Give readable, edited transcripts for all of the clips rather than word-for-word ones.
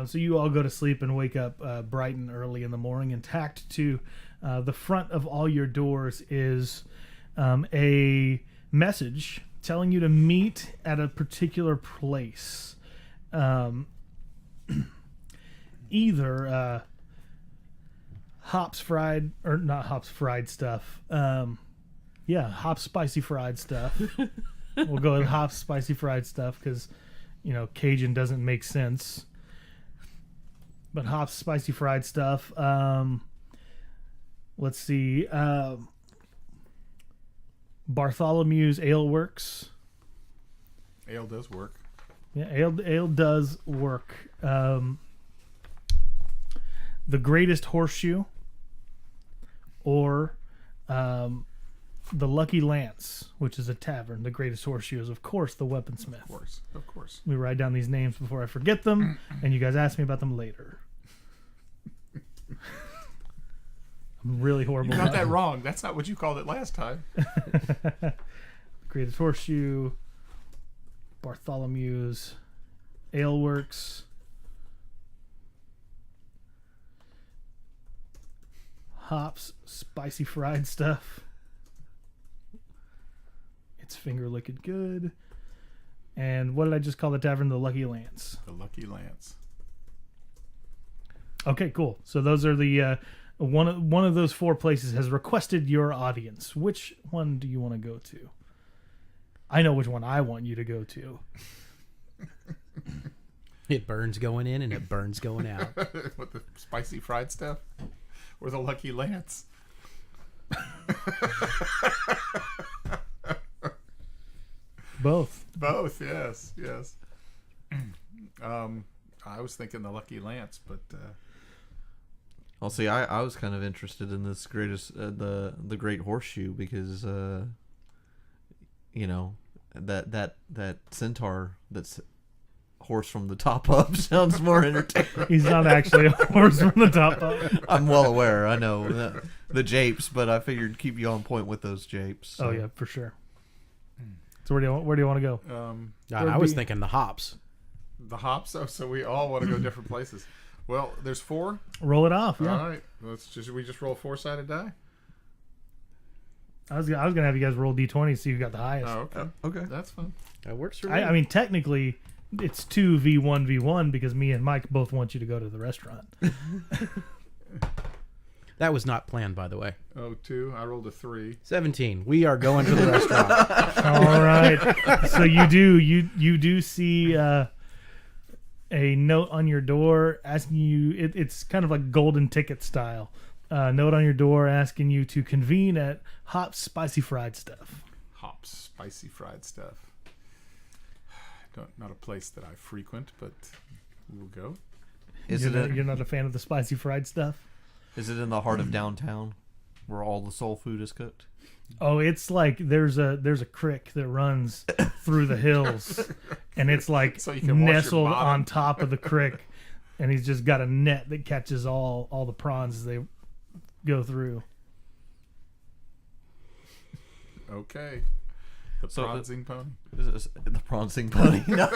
So you all go to sleep and wake up bright and early in the morning, and tacked to the front of all your doors is a message telling you to meet at a particular place. Either hops fried, or not hops fried stuff. Hops spicy fried stuff. We'll go with hops spicy fried stuff because, Cajun doesn't make sense. But hops spicy fried stuff. Let's see. Bartholomew's Ale Works. Ale does work. Yeah, ale does work. The Greatest Horseshoe, or the Lucky Lance, which is a tavern. The Greatest Horseshoe is, of course, the weaponsmith. Of course. We write down these names before I forget them, and you guys ask me about them later. I'm really horrible. You got that wrong. That's not what you called it last time. Greatest Horseshoe, Bartholomew's Ale Works, hops spicy fried stuff. It's finger licking good. And what did I just call the tavern? The Lucky Lance. The Lucky Lance. Okay, cool. So those are the one of those four places has requested your audience. Which one do you want to go to? I know which one I want you to go to. It burns going in and it burns going out. With the spicy fried stuff? Or the Lucky Lance? Both. Both, yes. I was thinking the Lucky Lance, but Well, see, I was kind of interested in this the Great Horseshoe because that centaur that's horse from the top up sounds more entertaining. He's not actually a horse from the top up. I'm well aware. I know the japes, but I figured keep you on point with those japes. So. Oh yeah, for sure. So where do you want to go? I was thinking the hops. The hops. Oh, so we all want to go different places. Well, there's 4. Roll it off. Yeah. All right. We just roll a 4-sided die. I was gonna have you guys roll d20 see who got the highest. Oh, okay. Okay. That's fun. That works for me. I mean, technically, it's 2v1v1 because me and Mike both want you to go to the restaurant. That was not planned, by the way. Oh, 2. I rolled a 3. 17. We are going to the restaurant. All right. So you do see a note on your door asking you. It's kind of like golden ticket style. Note on your door asking you to convene at Hop's Spicy Fried Stuff. Hops, spicy fried stuff. Not a place that I frequent, but we'll go. You're not a fan of the spicy fried stuff? Is it in the heart of downtown, where all the soul food is cooked? Oh, it's like there's a creek that runs through the hills, and it's like So you can wash your nestled bottom. on top of the creek, and he's just got a net that catches all the prawns as they go through. Okay. The prancing pony. The prancing pony. No.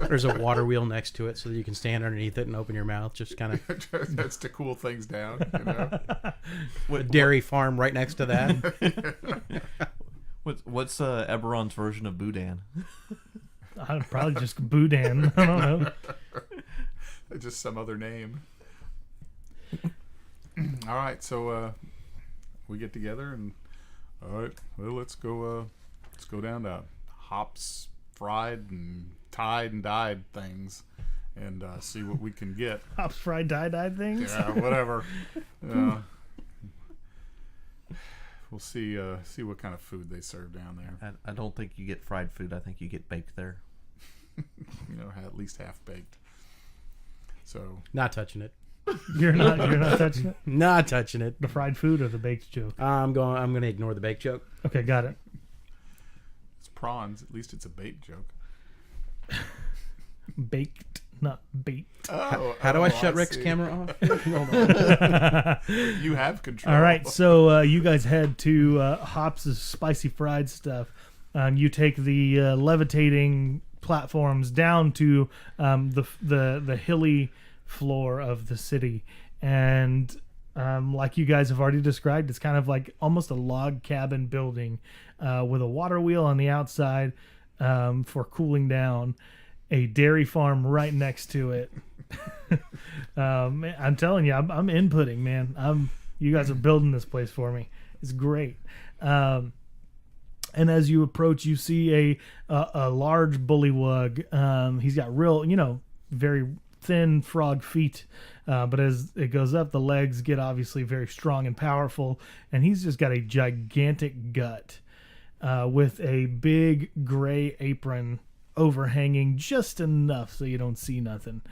There's a water wheel next to it so that you can stand underneath it and open your mouth. Just kind of That's to cool things down, you know. a dairy farm right next to that. What's Eberron's version of Boudin? Probably just Boudin. I don't know. Just some other name. All right, so we get together and all right. Well, let's go down to Hops Fried and Tied and Dyed things, and see what we can get. Hops fried dyed things. Yeah, whatever. We'll see what kind of food they serve down there. I don't think you get fried food. I think you get baked there. At least half baked. So Not touching it. You're not touching it. Not touching it. The fried food or the baked joke? I'm going to ignore the bake joke. Okay, got it. it's prawns. At least it's a bait joke. Baked, not baked. How do I shut Rick's see. camera off? Hold on. You have control. All right, so you guys head to Hops' Spicy Fried Stuff. You take the levitating platforms down to the hilly floor of the city. And like you guys have already described, it's kind of like almost a log cabin building with a water wheel on the outside for cooling down, a dairy farm right next to it. I'm telling you, I'm inputting, man. You guys are building this place for me. It's great. And as you approach, you see a large bullywug. He's got real, very thin frog feet. But as it goes up, the legs get obviously very strong and powerful. And he's just got a gigantic gut with a big gray apron overhanging just enough so you don't see nothing.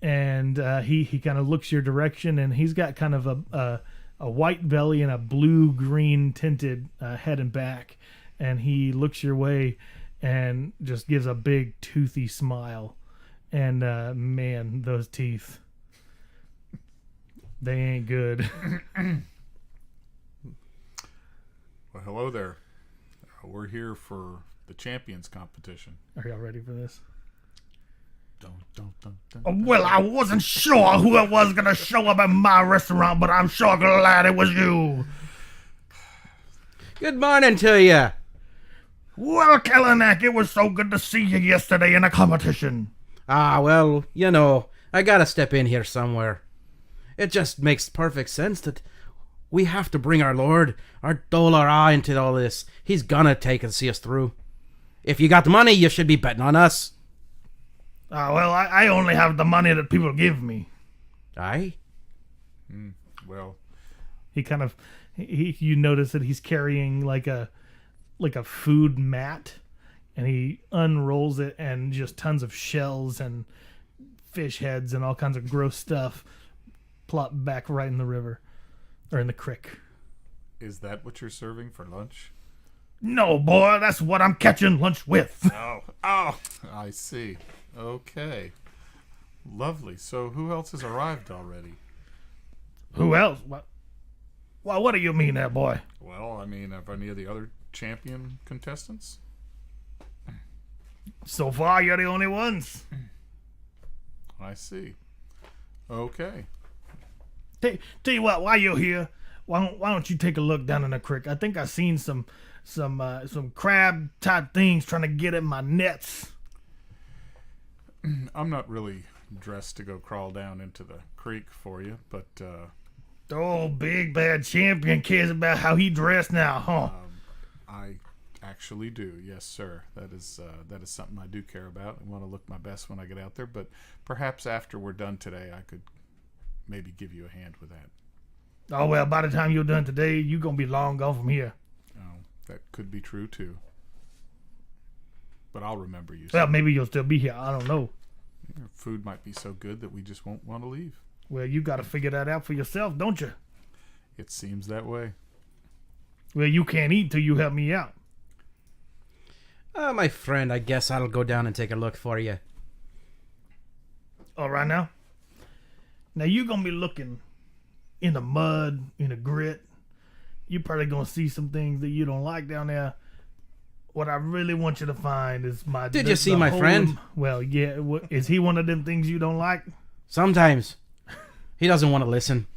And he kind of looks your direction, and he's got kind of a white belly and a blue-green tinted head and back. And he looks your way and just gives a big toothy smile. And man, those teeth, they ain't good. Well, hello there. We're here for the champions competition. Are y'all ready for this? Well, I wasn't sure who it was going to show up at my restaurant, but I'm sure glad it was you. Good morning to you. Well, Kellanack, it was so good to see you yesterday in a competition. Well, I gotta step in here somewhere. It just makes perfect sense that we have to bring our Lord, our Dolara, into all this. He's gonna take and see us through. If you got the money, you should be betting on us. Well, I only have the money that people give me. Aye? Well, He kind of, you notice that he's carrying like a food mat, and he unrolls it, and just tons of shells and fish heads and all kinds of gross stuff plop back right in the river or in the creek. is that what you're serving for lunch? No, boy, that's what I'm catching lunch with. Oh, I see. Okay. Lovely. So who else has arrived already? Who else? What do you mean there, boy? Well, I mean, are any of the other champion contestants? So far, you're the only ones. I see. Okay. Tell you what, while you're here, why don't you take a look down in the creek? I think I seen some crab type things trying to get at my nets. I'm not really dressed to go crawl down into the creek for you, but The old big bad champion cares about how he dressed now, huh? I actually do. Yes, sir. That is something I do care about. I want to look my best when I get out there, but perhaps after we're done today, I could maybe give you a hand with that. Oh, well, by the time you're done today, you're going to be long gone from here. Oh, that could be true, too. But I'll remember you. Well, maybe you'll still be here. I don't know. Your food might be so good that we just won't want to leave. Well, you got to figure that out for yourself, don't you? It seems that way. Well, you can't eat till you help me out. My friend, I guess I'll go down and take a look for you. All right, now. Now, you're going to be looking in the mud, in the grit. You're probably going to see some things that you don't like down there. What I really want you to find is my... Did you see my friend? Well, yeah. Is he one of them things you don't like? Sometimes. He doesn't want to listen.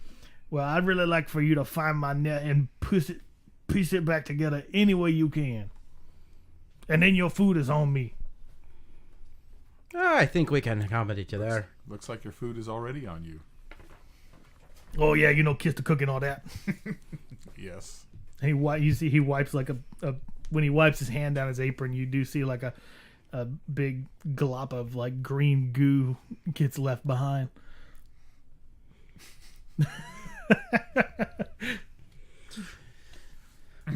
Well, I'd really like for you to find my net and piece it back together any way you can. And then your food is on me. I think we can accommodate you there. Looks like your food is already on you. Oh, yeah, kiss the cook and all that. Yes. And you see he wipes like a when he wipes his hand down his apron, you do see like a big glop of like green goo gets left behind.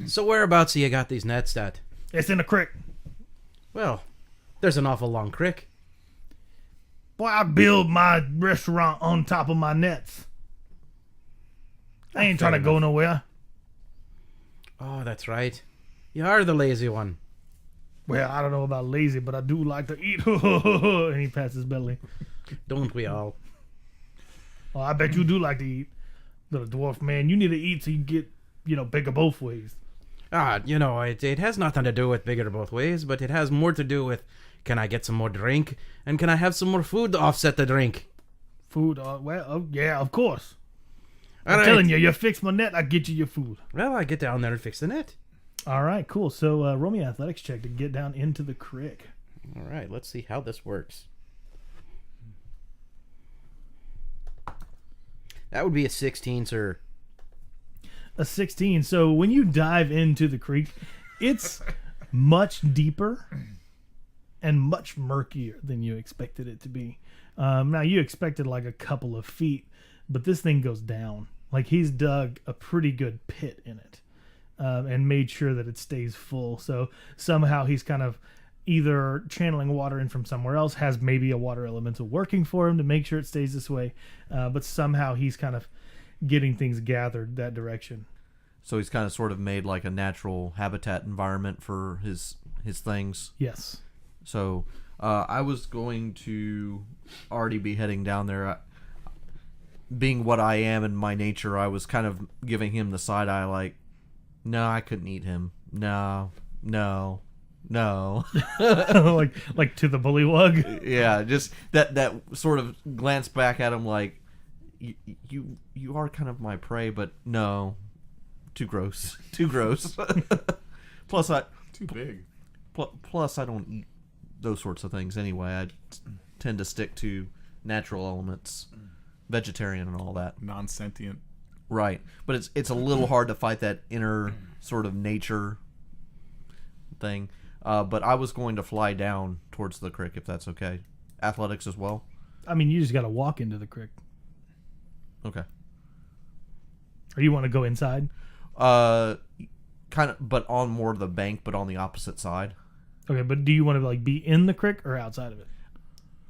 So whereabouts you got these nets at? It's in the creek. Well, there's an awful long creek. Boy, I build my restaurant on top of my nets. I ain't trying to go nowhere. Oh, that's right. You are the lazy one. Well, I don't know about lazy, but I do like to eat. And he pats his belly. Don't we all? Oh, I bet you do like to eat, little dwarf man. You need to eat so you get, bigger both ways. It has nothing to do with bigger both ways, but it has more to do with, can I get some more drink? And can I have some more food to offset the drink? Food? Yeah, of course. All I'm right. telling you fix my net, I get you your food. Well, I get down there and fix the net. All right, cool. So roll me an athletics check to get down into the creek. All right, let's see how this works. That would be a 16, sir. A 16. So when you dive into the creek, it's much deeper and much murkier than you expected it to be. Now you expected like a couple of feet, but this thing goes down. Like he's dug a pretty good pit in it and made sure that it stays full. So somehow he's kind of either channeling water in from somewhere else, has maybe a water elemental working for him to make sure it stays this way, but somehow he's kind of getting things gathered that direction. So he's kind of sort of made like a natural habitat environment for his things. Yes. So I was going to already be heading down there. Being what I am in my nature, I was kind of giving him the side eye like, no, I couldn't eat him. No. like to the bullywug. Yeah, just that sort of glance back at him like, you are kind of my prey, but no, too gross. Plus Too big. plus I don't eat those sorts of things anyway. I tend to stick to natural elements, vegetarian and all that. Non-sentient. Right, but it's a little hard to fight that inner sort of nature thing. But I was going to fly down towards the creek if that's okay. Athletics as well. I mean, you just got to walk into the creek. Okay. Or you want to go inside? Kind of, but on more the bank, but on the opposite side. Okay, but do you want to like be in the creek or outside of it?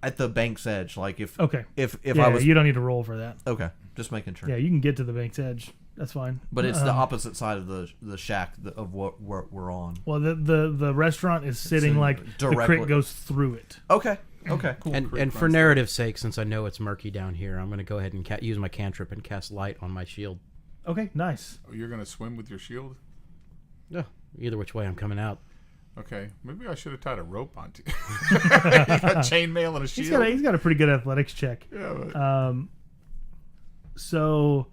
At the bank's edge, like if Okay. if Yeah, I was you don't need to roll for that. okay, just making sure. Yeah, you can get to the bank's edge. That's fine. But it's the opposite side of the shack of what we're on. Well, the restaurant is sitting in like the directly- creek goes through it. Okay, cool. And for narrative's sake, since I know it's murky down here, I'm going to go ahead and use my cantrip and cast light on my shield. Okay, nice. Oh, you're gonna swim with your shield? Yeah, either which way I'm coming out. Okay, maybe I should have tied a rope onto you. You got chainmail and a shield. He's got a pretty good athletics check. Yeah, but So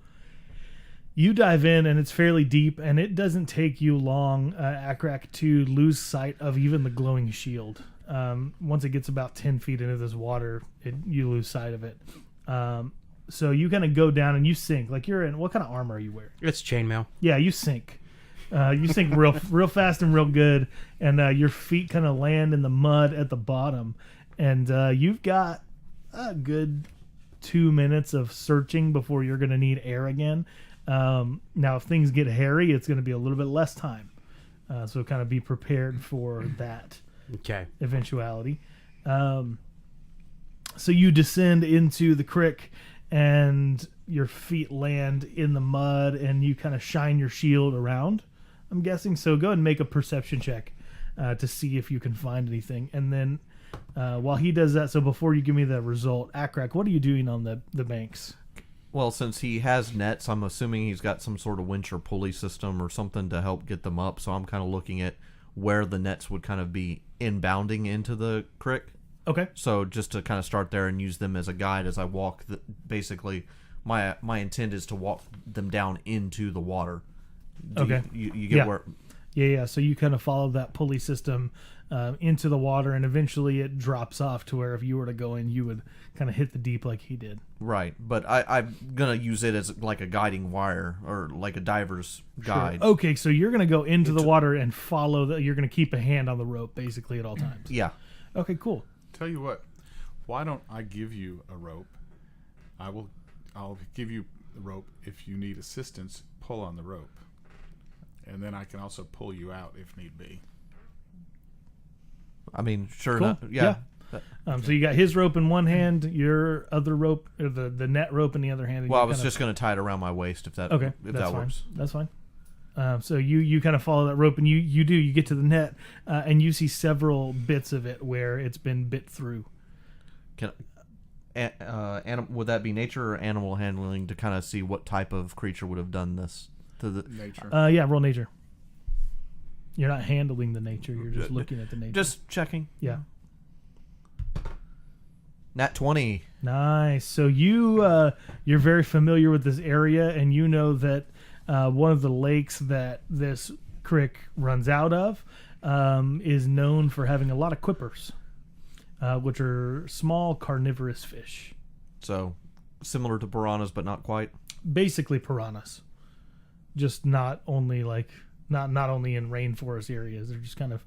you dive in, and it's fairly deep, and it doesn't take you long, Akrak, to lose sight of even the glowing shield. Once it gets about 10 feet into this water, you lose sight of it. So you kind of go down and you sink. Like you're in, what kind of armor are you wearing? It's chainmail. Yeah, you sink. You sink real fast and real good, and your feet kind of land in the mud at the bottom. And you've got a good 2 minutes of searching before you're going to need air again. Now, if things get hairy, it's going to be a little bit less time. So kind of be prepared for that Okay. eventuality. So you descend into the creek, and your feet land in the mud, and you kind of shine your shield around, I'm guessing. So go ahead and make a perception check to see if you can find anything. And then while he does that, so before you give me the result, Akrak, what are you doing on the banks? Well, since he has nets, I'm assuming he's got some sort of winch or pulley system or something to help get them up. So I'm kind of looking at where the nets would kind of be inbounding into the creek. Okay. So just to kind of start there and use them as a guide as I walk. Basically, my intent is to walk them down into the water. Okay. You get Yeah. where? Yeah. So you kind of follow that pulley system into the water, and eventually it drops off to where if you were to go in, you would kind of hit the deep like he did. Right, but I'm gonna use it as like a guiding wire or like a diver's guide. Okay, so you're going to go into the water and follow you're going to keep a hand on the rope basically at all times. Yeah. Okay, cool. tell you what, why don't I give you a rope? I'll give you the rope if you need assistance. Pull on the rope, and then I can also pull you out if need be. I mean, sure Cool. enough. Yeah. So you got his rope in one hand, your other rope, or the net rope in the other hand. and Well, I you was kind of- just going to tie it around my waist if that Okay, if that's that fine. works. That's fine. So you kind of follow that rope, and you get to the net, and you see several bits of it where it's been bit through. Can would that be nature or animal handling to kind of see what type of creature would have done this to the? Nature. Yeah, roll nature. You're not handling the nature. You're just looking at the nature. Just checking. Yeah. Nat 20. Nice. So you're very familiar with this area, and you know that one of the lakes that this creek runs out of is known for having a lot of quippers, which are small carnivorous fish. So similar to piranhas, but not quite. Basically piranhas, just not only in rainforest areas. They're just kind of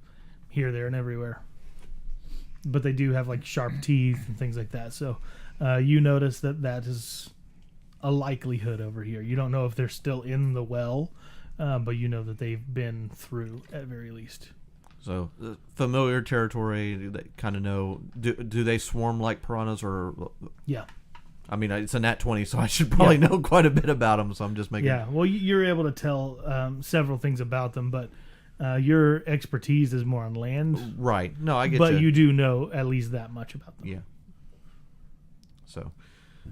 here, there, and everywhere. But they do have like sharp teeth and things like that. So you notice that is a likelihood over here. You don't know if they're still in the well, but you know that they've been through at very least. So familiar territory. They kind of know. Do they swarm like piranhas or? Yeah. I mean, it's a nat 20, so I should probably know quite a bit about them. So I'm just making. Yeah. Well, you're able to tell several things about them, but your expertise is more on land. Right. No, I get but you. you do know at least that much about them. Yeah. So,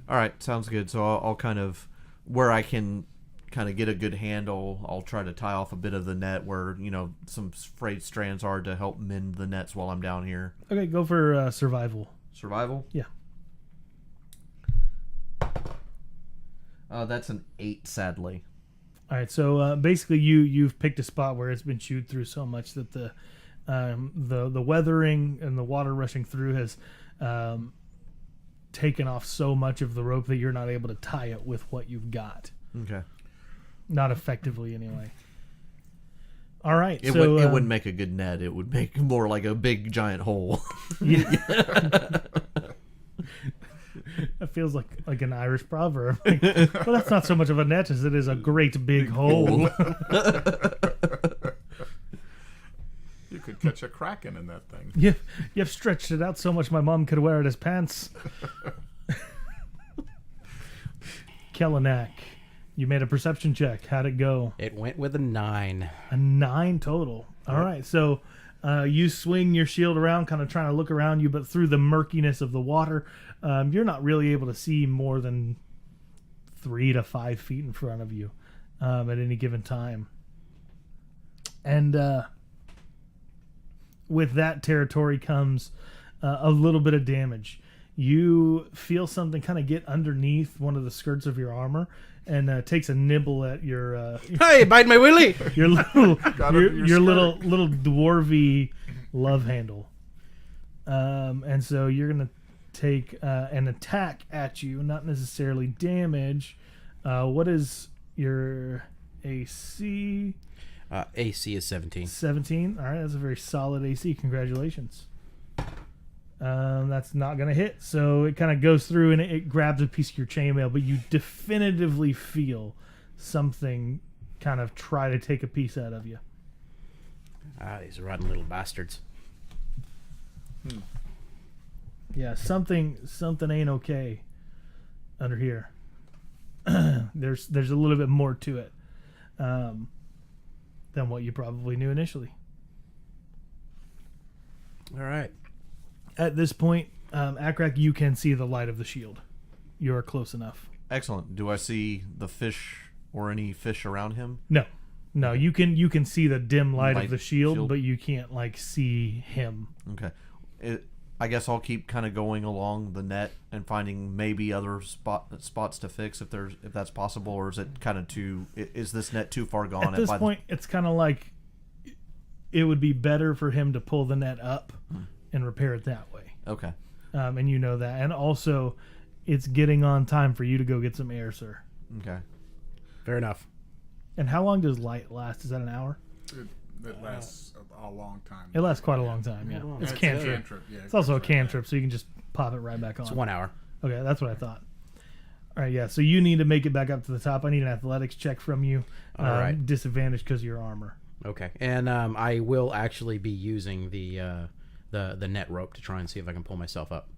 all right, sounds good. So I'll kind of, where I can kind of get a good handle, I'll try to tie off a bit of the net where, some frayed strands are to help mend the nets while I'm down here. Okay, go for survival. Survival? Yeah. That's an 8, sadly. All right, so basically you've picked a spot where it's been chewed through so much that the weathering and the water rushing through has taken off so much of the rope that you're not able to tie it with what you've got. Okay. Not effectively, anyway. All right, It wouldn't make a good net. It would make more like a big giant hole. Yeah. That feels like an Irish proverb. Like, well, that's not so much of a net as it is a great big hole. You could catch a kraken in that thing. You've stretched it out so much my mom could wear it as pants. Kellenak, you made a perception check. How'd it go? It went with a 9. A 9 total. All right, so you swing your shield around, kind of trying to look around you, but through the murkiness of the water, you're not really able to see more than 3 to 5 feet in front of you at any given time. And with that territory comes a little bit of damage. You feel something kind of get underneath one of the skirts of your armor and takes a nibble at your Hey, bite my willy! your little your skirt. little dwarvy love handle. And so you're gonna take an attack at you, not necessarily damage. What is your AC? AC is 17. 17. All right, that's a very solid AC. Congratulations. That's not going to hit. So it kind of goes through and it grabs a piece of your chainmail, but you definitively feel something kind of try to take a piece out of you. These rotten little bastards. Yeah, something ain't okay under here. There's a little bit more to it than what you probably knew initially. All right. At this point, Akrak, you can see the light of the shield. You are close enough. Excellent. Do I see the fish or any fish around him? No, you can see the dim light of Light the shield, shield. but you can't see him. Okay. I guess I'll keep kind of going along the net and finding maybe other spots to fix if that's possible, or is it kind of is this net too far gone? At this point, it's kind of like it would be better for him to pull the net up and repair it that way. Okay. And you know that. And also, it's getting on time for you to go get some air, sir. Okay. Fair enough. And how long does light last? Is that an hour? It lasts a long time. It lasts quite a long time, yeah. It's cantrip. Yeah, It's also a goes right cantrip, so you can just pop it right back on. It's 1 hour. Okay, that's what I thought. All right, yeah, so you need to make it back up to the top. I need an athletics check from you. All right. Disadvantage because of your armor. Okay. And I will actually be using the net rope to try and see if I can pull myself up.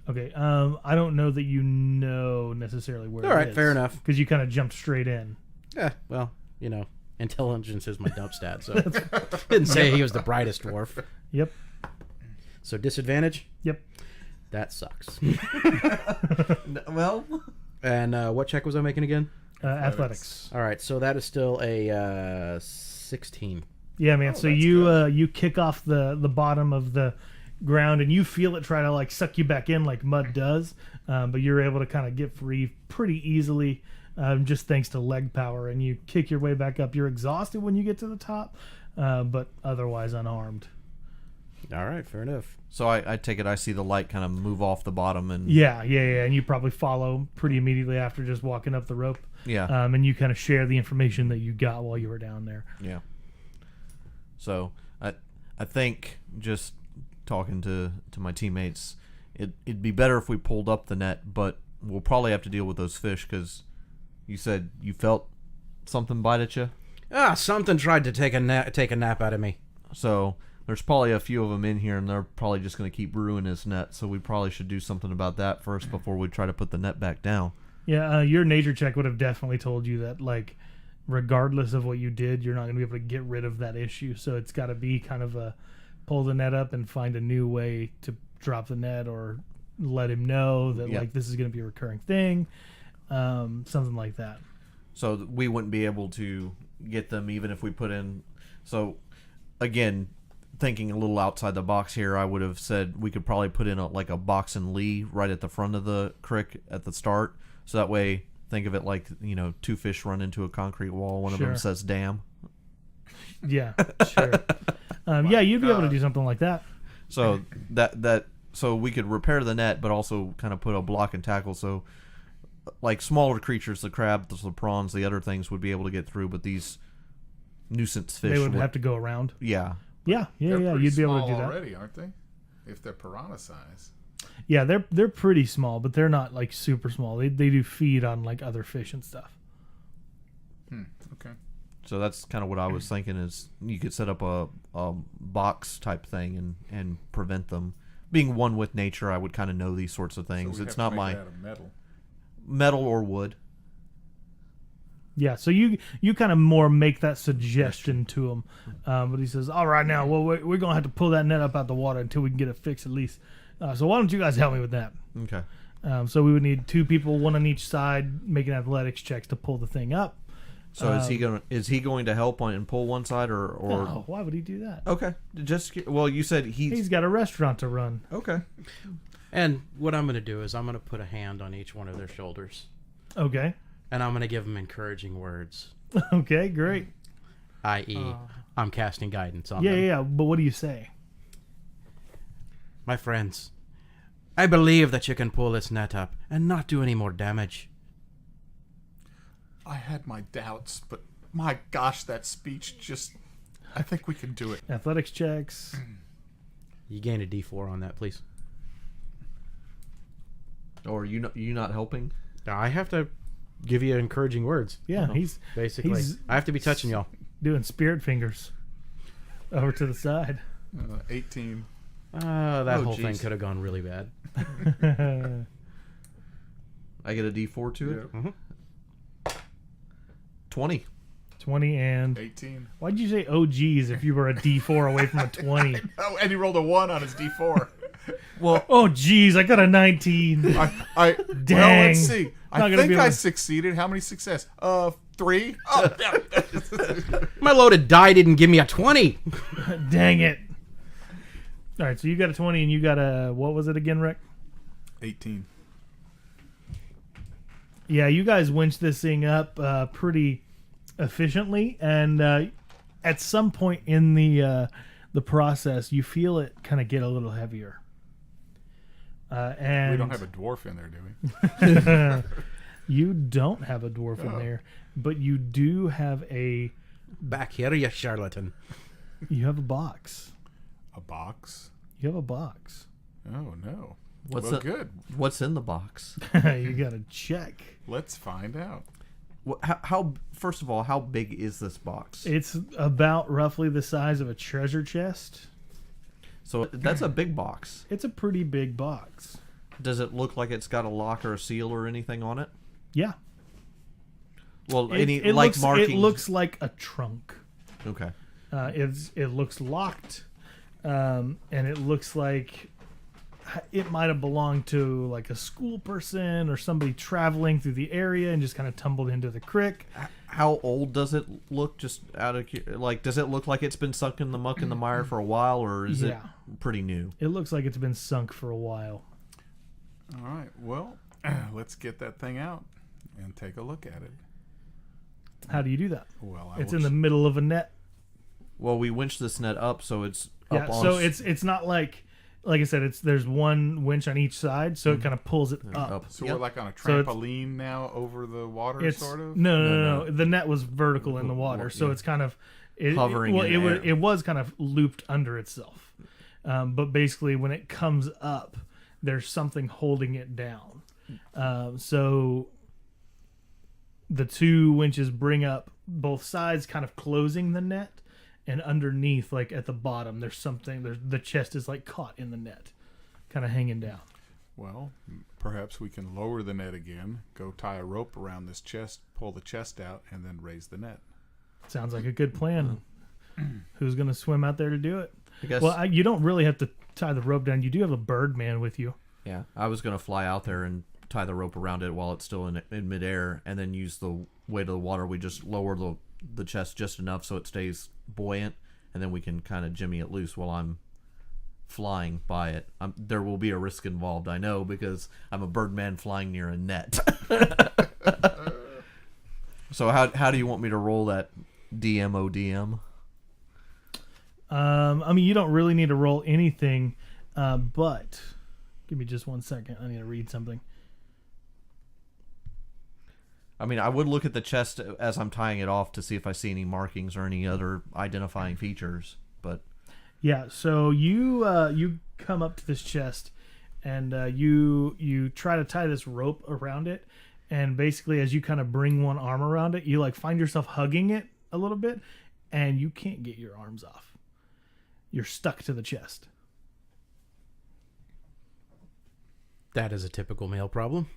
Okay, I don't know that you know necessarily where All it right, is. fair enough. Because you kind of jumped straight in. Yeah, well, intelligence is my dump stat, so didn't say he was the brightest dwarf. Yep. So disadvantage? Yep. That sucks. Well, And what check was I making again? Athletics. All right, so that is still a 16. Yeah, man. So that's you kick off the bottom of the ground, and you feel it try to like suck you back in like mud does, but you're able to kind of get free pretty easily, just thanks to leg power. And you kick your way back up. You're exhausted when you get to the top, but otherwise unharmed. All right, fair enough. So I take it I see the light kind of move off the bottom and Yeah, and you probably follow pretty immediately after just walking up the rope. yeah. And you kind of share the information that you got while you were down there. Yeah. So I think just talking to my teammates, it'd be better if we pulled up the net, but we'll probably have to deal with those fish because you said you felt something bite at you. Something tried to take a nap out of me. So there's probably a few of them in here, and they're probably just going to keep ruining his net. So we probably should do something about that first before we try to put the net back down. Yeah, your nature check would have definitely told you that, like, regardless of what you did, you're not going to be able to get rid of that issue. So it's got to be kind of a pull the net up and find a new way to drop the net, or let him know that like this is going to be a recurring thing, something like that. So we wouldn't be able to get them even if we put in. So again, thinking a little outside the box here, I would have said we could probably put in a box and lee right at the front of the creek at the start. So that way, think of it like, two fish run into a concrete wall. One of them says "damn." Yeah, sure. You'd be able to do something like that. So so we could repair the net, but also kind of put a block and tackle. So like smaller creatures, the crabs, the prawns, the other things would be able to get through, but these nuisance fish They would have to go around. Yeah. Yeah. They're You'd be able to do small that already, aren't they? If they're piranha size. Yeah, they're pretty small, but they're not like super small. They do feed on like other fish and stuff. Okay. So that's kind of what I was thinking, is you could set up a box type thing and prevent them. Being one with nature, I would kind of know these sorts of things. So we'd It's have not to make my it out of metal or wood. Yeah, so you kind of more make that suggestion to him, but he says, "All right, now, well, we're gonna have to pull that net up out the water until we can get it fixed at least. So why don't you guys help me with that?" Okay. So we would need 2 people, 1 on each side, making athletics checks to pull the thing up. So is he going to help and pull one side or No, why would he do that? Okay. You said He's got a restaurant to run. okay. And what I'm going to do is I'm going to put a hand on each one of their shoulders, Okay. and I'm going to give them encouraging words, Okay, great. i.e., I'm casting guidance on them. Yeah. But what do you say? My friends, I believe that you can pull this net up and not do any more damage. I had my doubts, but my gosh, that speech just... I think we can do it. Athletics checks. You gain a D4 on that, please. Or you not helping? I have to give you encouraging words. Yeah, he's Basically, I have to be touching y'all. doing spirit fingers over to the side. 18. That Oh, whole thing geez. could have gone really bad. I get a D4 to it? Yeah. Mhm. 20. 20 and... 18. Why'd you say OGs if you were a D4 away from a 20? Oh, and he rolled a 1 on his D4. Well, Oh, geez, I got a 19. Well, Dang. let's see. Not I gonna think be able I to- succeeded. How many success? 3. Oh, My loaded die didn't give me a 20. Dang it. All right, so you got a 20 and you got a... What was it again, Rick? 18. Yeah, you guys winched this thing up pretty efficiently, and at some point in the process, you feel it kind of get a little heavier. And We don't have a dwarf in there, do we? you don't have a dwarf in there, but you do have a Back here, you charlatan. box. A box? You have a box. Oh, no. What's well, the- good. what's in the box? You got to check. Let's find out. How first of all, how big is this box? It's about roughly the size of a treasure chest. So that's a big box. It's a pretty big box. Does it look like it's got a lock or a seal or anything on it? Yeah. Well, It looks like a trunk. Okay. It looks locked, and it looks like it might have belonged to like a school person or somebody traveling through the area and just kind of tumbled into the creek. How old does it look? Just out of like, does it look like it's been sunk in the muck and the mire for a while, or is it pretty new? It looks like it's been sunk for a while. All right. Well, let's get that thing out and take a look at it. How do you do that? Well, It's in the middle of a net. Well, we winch this net up so it's Yeah, up on. so it's not like I said, there's one winch on each side, so it kind of pulls it up. So Yep. we're like on a So it's- trampoline now over the water, It's sort of. no. The net was vertical in the water, so Yeah. it's kind of Hovering Well, in air. it was kind of looped under itself, but basically when it comes up, there's something holding it down. So the two winches bring up both sides, kind of closing the net, and underneath, like at the bottom, there's something. The chest is like caught in the net, kind of hanging down. Well, perhaps we can lower the net again, go tie a rope around this chest, pull the chest out, and then raise the net. Sounds like a good plan. Who's gonna swim out there to do it? I guess. Well, you don't really have to tie the rope down. You do have a Birdman with you. Yeah, I was gonna fly out there and tie the rope around it while it's still in midair, and then use the weight of the water. We just lower the chest just enough so it stays buoyant, and then we can kind of jimmy it loose while I'm flying by it. There will be a risk involved, I know, because I'm a Birdman flying near a net. So how do you want me to roll that DMODM? I mean, you don't really need to roll anything, but give me just 1 second. I need to read something. I mean, I would look at the chest as I'm tying it off to see if I see any markings or any other identifying features, but Yeah, so you come up to this chest, and you try to tie this rope around it, and basically as you kind of bring one arm around it, you like find yourself hugging it a little bit, and you can't get your arms off. You're stuck to the chest. That is a typical male problem.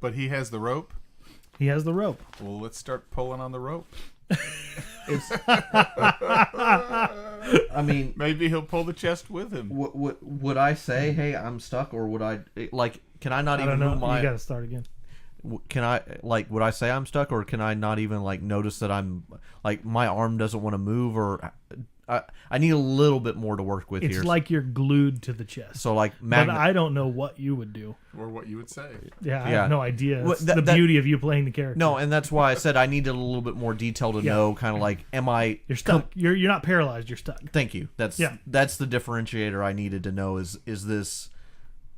But he has the rope. He has the rope. Well, let's start pulling on the rope. I mean, Maybe he'll pull the chest with him. would I say, hey, I'm stuck, or would I like? Can I not I even don't know. move my? You got to start again. Can I like? Would I say I'm stuck, or can I not even like notice that I'm like my arm doesn't want to move, or I need a little bit more to work with It's here. like you're glued to the chest. So like But I don't know what you would do. Or what you would say. Yeah, I Yeah. have no idea. Well, It's that- the that- beauty of you playing the character. No, and that's why I said I needed a little bit more detail to Yeah. know, kind of like, am I? You're stuck. You're not paralyzed. You're stuck. Thank you. That's Yeah. that's the differentiator I needed to know. Is this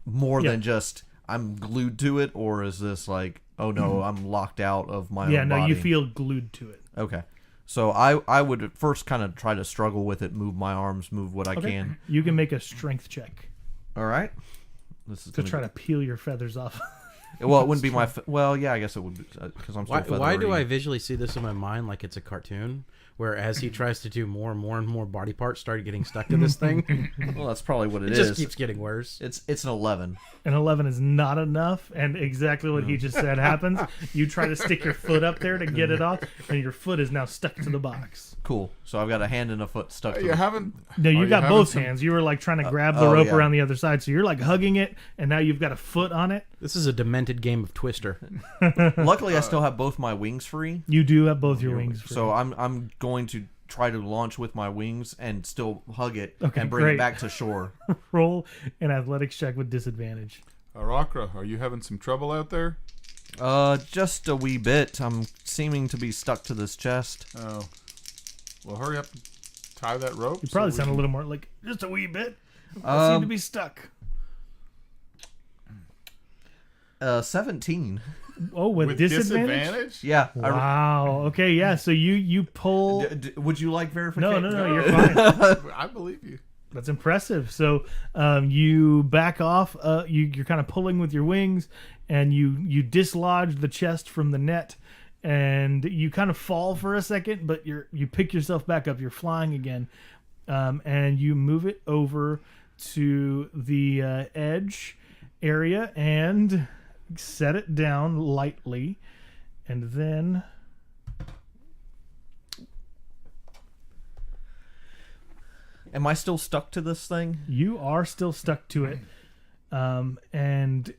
more Yeah. than just I'm glued to it, or is this like, oh no, I'm locked out of my Yeah, own no, body? you feel glued to it. Okay. So I would at first kind of try to struggle with it, move my arms, move what I Okay. can. You can make a strength check All right. This is to gonna try to peel your feathers off. Well, it wouldn't be my. Well, yeah, I guess it would because I'm so Why do I feathery. visually see this in my mind like it's a cartoon? Where as he tries to do more and more body parts start getting stuck to this thing, Well, that's probably what it it just is. keeps getting worse. It's an 11. An 11 is not enough, and exactly what he just said happens. You try to stick your foot up there to get it off, and your foot is now stuck to the box. Cool. So I've got a hand and a foot stuck to You the haven't. No, are you got having both some- hands. You were like trying to grab the oh, rope yeah. around the other side, so you're like hugging it, and now you've got a foot on it. This is a demented game of Twister. Luckily, I still have both my wings free. You do have both your wings free. So I'm going to try to launch with my wings and still hug it Okay, and bring great. it back to shore. Roll an athletics check with disadvantage. Arakra, are you having some trouble out there? Just a wee bit. I'm seeming to be stuck to this chest. Oh. Well, hurry up and tie that rope. You probably so we sound a can- little more like just a wee bit. I seem to be stuck. 17. Oh, with disadvantage? Yeah. Wow. Okay. Yeah. So you pull. Would you like verification? No. You're fine. I believe you. That's impressive. So you back off. You're kind of pulling with your wings, and you dislodge the chest from the net, and you kind of fall for a second, but you pick yourself back up. You're flying again, and you move it over to the edge area and set it down lightly, and then. Am I still stuck to this thing? You are still stuck to it, and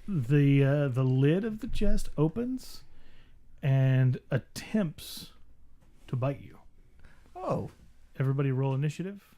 the lid of the chest opens and attempts to bite you. Oh. Everybody roll initiative.